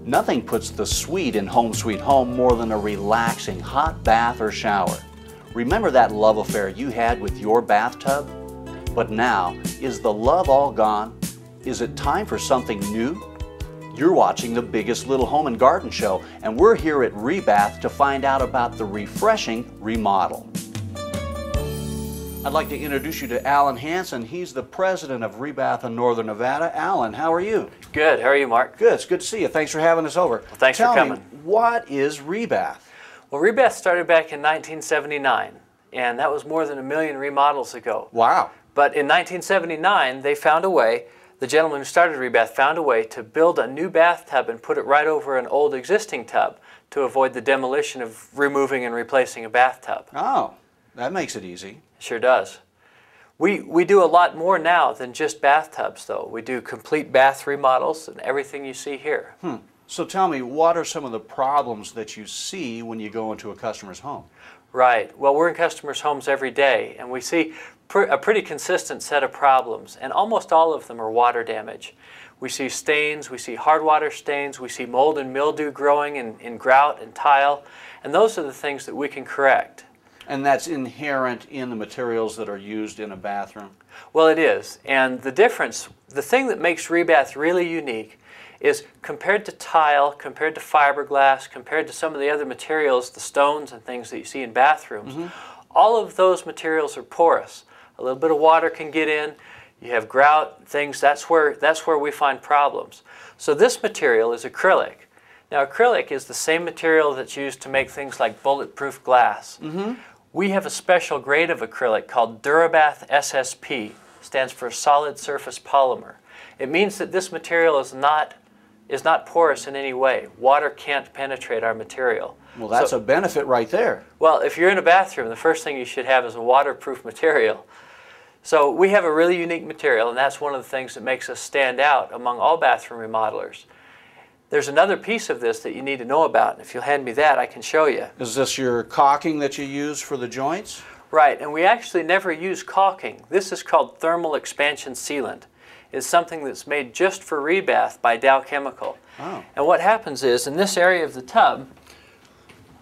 Nothing puts the sweet in Home Sweet Home more than a relaxing hot bath or shower. Remember that love affair you had with your bathtub? But now, is the love all gone? Is it time for something new? You're watching the biggest little home and garden show, and we're here at Rebath to find out about the refreshing remodel. I'd like to introduce you to Alan Hansen. He's the president of Rebath in Northern Nevada. Alan, how are you? Good. How are you, Mark? Good. It's good to see you. Thanks for having us over. Well, thanks for coming. Tell me, what is Rebath? Well, Rebath started back in 1979, and that was more than 1 million remodels ago. Wow. But in 1979, they found a way, the gentleman who started Rebath found a way to build a new bathtub and put it right over an old existing tub to avoid the demolition of removing and replacing a bathtub. Oh, that makes it easy. Sure does. We do a lot more now than just bathtubs, though. We do complete bath remodels and everything you see here. So tell me, what are some of the problems that you see when you go into a customer's home? Right. Well, we're in customers' homes every day, and we see a pretty consistent set of problems, and almost all of them are water damage. We see stains, we see hard water stains, we see mold and mildew growing in grout and tile, and those are the things that we can correct. And that's inherent in the materials that are used in a bathroom? Well, it is. And the difference, the thing that makes Rebath really unique is compared to tile, compared to fiberglass, compared to some of the other materials, the stones and things that you see in bathrooms, all of those materials are porous. A little bit of water can get in. You have grout, things, that's where we find problems. So this material is acrylic. Now, acrylic is the same material that's used to make things like bulletproof glass. We have a special grade of acrylic called Durabath SSP, stands for Solid Surface Polymer. It means that this material is not porous in any way. Water can't penetrate our material. Well, that's a benefit right there. Well, if you're in a bathroom, the first thing you should have is a waterproof material. So we have a really unique material, and that's one of the things that makes us stand out among all bathroom remodelers. There's another piece of this that you need to know about, and if you'll hand me that, I can show you. Is this your caulking that you use for the joints? Right, and we actually never use caulking. This is called thermal expansion sealant. It's something that's made just for Rebath by Dow Chemical. Oh. And what happens is, in this area of the tub,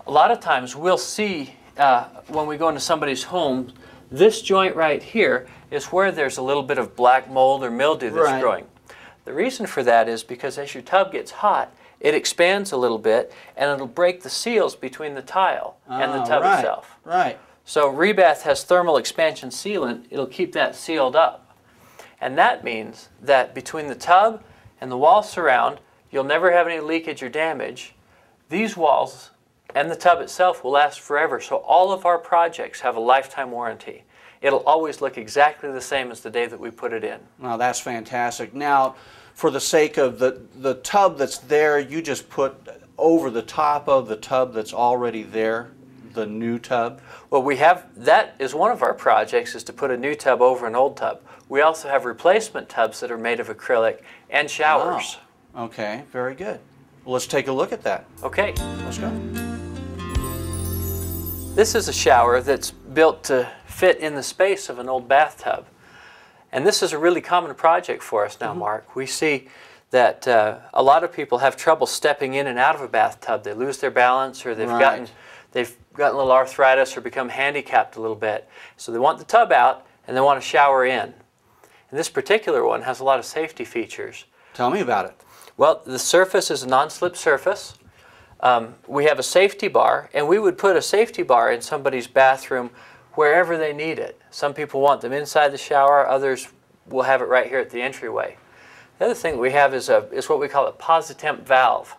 a lot of times we'll see, when we go into somebody's home, this joint right here is where there's a little bit of black mold or mildew that's growing. The reason for that is because as your tub gets hot, it expands a little bit and it'll break the seals between the tile and the tub itself. Right. So Rebath has thermal expansion sealant. It'll keep that sealed up. And that means that between the tub and the wall surround, you'll never have any leakage or damage. These walls and the tub itself will last forever. So all of our projects have a lifetime warranty. It'll always look exactly the same as the day that we put it in. Now that's fantastic. Now, for the sake of the tub that's there, you just put over the top of the tub that's already there, the new tub? Well, that is one of our projects, is to put a new tub over an old tub. We also have replacement tubs that are made of acrylic and showers. Oh, okay, very good. Well, let's take a look at that. Okay. Let's go. This is a shower that's built to fit in the space of an old bathtub. And this is a really common project for us now, Mark. We see that a lot of people have trouble stepping in and out of a bathtub. They lose their balance, or they've gotten a little arthritis or become handicapped a little bit. So they want the tub out and they want to shower in. And this particular one has a lot of safety features. Tell me about it. Well, the surface is a non-slip surface. We have a safety bar, and we would put a safety bar in somebody's bathroom wherever they need it. Some people want them inside the shower, others will have it right here at the entryway. The other thing we have is what we call a positemp valve.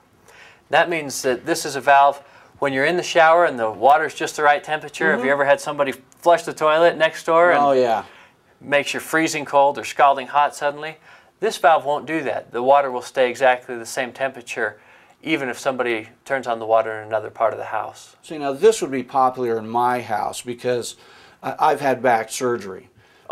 That means that this is a valve when you're in the shower and the water's just the right temperature. Have you ever had somebody flush the toilet next door? And oh, yeah. makes you freezing cold or scalding hot suddenly. This valve won't do that. The water will stay exactly the same temperature even if somebody turns on the water in another part of the house. See, now this would be popular in my house because I've had back surgery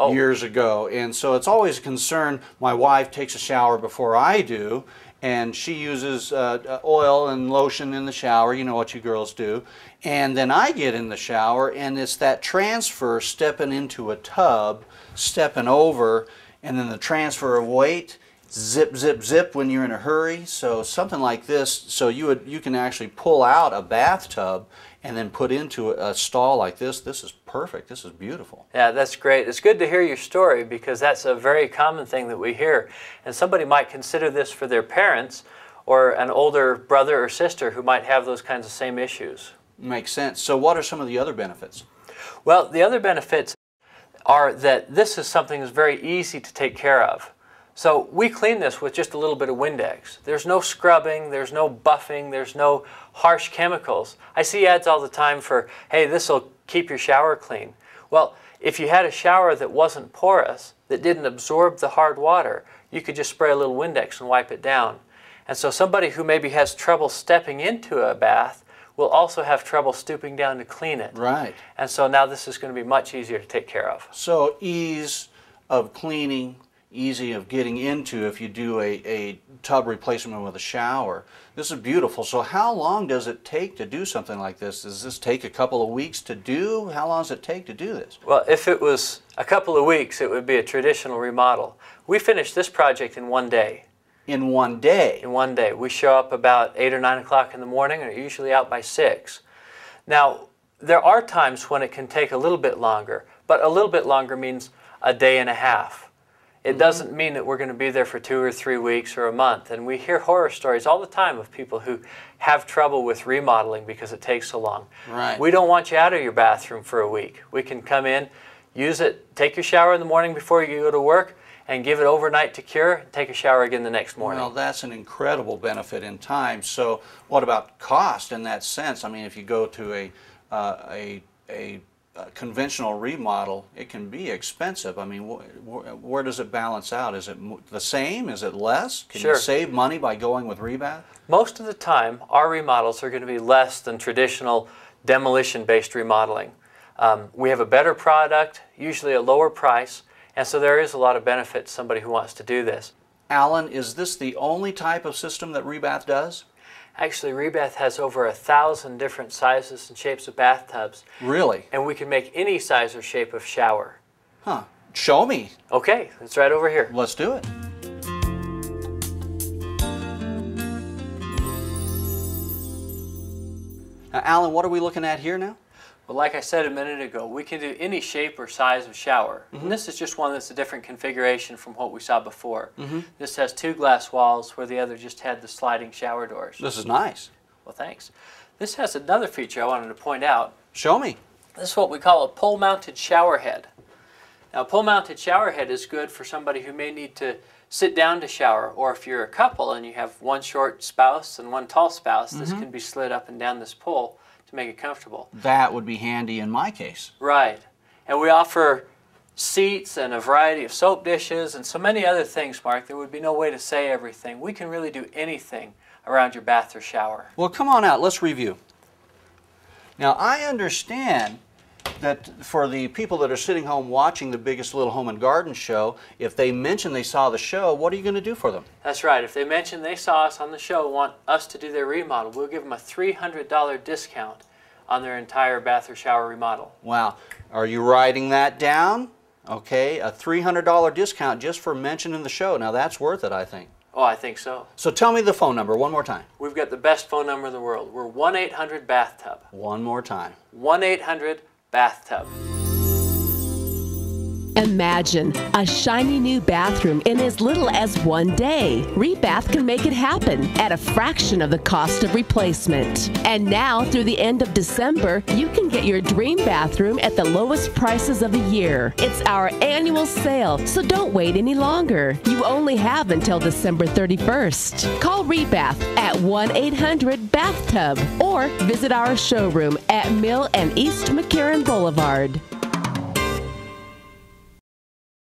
years ago, and so it's always a concern. My wife takes a shower before I do, and she uses oil and lotion in the shower, you know what you girls do, and then I get in the shower, and it's that transfer, stepping into a tub, stepping over, and then the transfer of weight, zip, zip, zip when you're in a hurry. So something like this, so you can actually pull out a bathtub and then put into a stall like this. This is perfect. This is beautiful. Yeah, that's great. It's good to hear your story because that's a very common thing that we hear. And somebody might consider this for their parents or an older brother or sister who might have those kinds of same issues. Makes sense. So what are some of the other benefits? Well, the other benefits are that this is something that's very easy to take care of. So we clean this with just a little bit of Windex. There's no scrubbing, there's no buffing, there's no harsh chemicals. I see ads all the time for, hey, this will keep your shower clean. Well, if you had a shower that wasn't porous, that didn't absorb the hard water, you could just spray a little Windex and wipe it down. And so somebody who maybe has trouble stepping into a bath will also have trouble stooping down to clean it. Right. And so now this is going to be much easier to take care of. So ease of cleaning, easy of getting into if you do a tub replacement with a shower. This is beautiful. So how long does it take to do something like this? Does this take a couple of weeks to do? How long does it take to do this? Well, if it was a couple of weeks, it would be a traditional remodel. We finished this project in one day. In one day? In one day. We show up about 8 or 9 o'clock in the morning and are usually out by 6. Now, there are times when it can take a little bit longer, but a little bit longer means a day and a half. It doesn't mean that we're going to be there for 2 or 3 weeks or a month. And we hear horror stories all the time of people who have trouble with remodeling because it takes so long. Right. We don't want you out of your bathroom for a week. We can come in, use it, take your shower in the morning before you go to work, and give it overnight to cure, and take a shower again the next morning. Well, that's an incredible benefit in time. So what about cost in that sense? I mean, if you go to a conventional remodel, it can be expensive. I mean, where does it balance out? Is it the same? Is it less? Can you save money by going with rebath? Most of the time, our remodels are going to be less than traditional demolition-based remodeling. We have a better product, usually a lower price, and so there is a lot of benefit to somebody who wants to do this. Alan, is this the only type of system that rebath does? Actually, rebath has over 1,000 different sizes and shapes of bathtubs. Really? And we can make any size or shape of shower. Huh. Show me. Okay, it's right over here. Let's do it. Now, Alan, what are we looking at here now? Well, like I said a minute ago, we can do any shape or size of shower. And this is just one that's a different configuration from what we saw before. This has 2 glass walls where the other just had the sliding shower doors. This is nice. Well, thanks. This has another feature I wanted to point out. Show me. This is what we call a pole-mounted shower head. Now, a pole-mounted shower head is good for somebody who may need to sit down to shower, or if you're a couple and you have one short spouse and one tall spouse, this can be slid up and down this pole to make it comfortable. That would be handy in my case. Right. And we offer seats and a variety of soap dishes and so many other things, Mark. There would be no way to say everything. We can really do anything around your bath or shower. Well, come on out. Let's review. Now, I understand that for the people that are sitting home watching the Biggest Little Home and Garden Show, if they mention they saw the show, what are you going to do for them? That's right. If they mention they saw us on the show, want us to do their remodel, we'll give them a $300 discount on their entire bath or shower remodel. Wow. Are you writing that down? Okay, a $300 discount just for mentioning the show. Now, that's worth it, I think. Oh, I think so. So tell me the phone number one more time. We've got the best phone number in the world. We're 1-800-BATHTUB. One more time. 1-800-BATHTUB. Imagine a shiny new bathroom in as little as one day. Rebath can make it happen at a fraction of the cost of replacement. And now, through the end of December, you can get your dream bathroom at the lowest prices of the year. It's our annual sale, so don't wait any longer. You only have until December 31st. Call Rebath at 1-800-BATHTUB or visit our showroom at Mill and East McCarran Boulevard.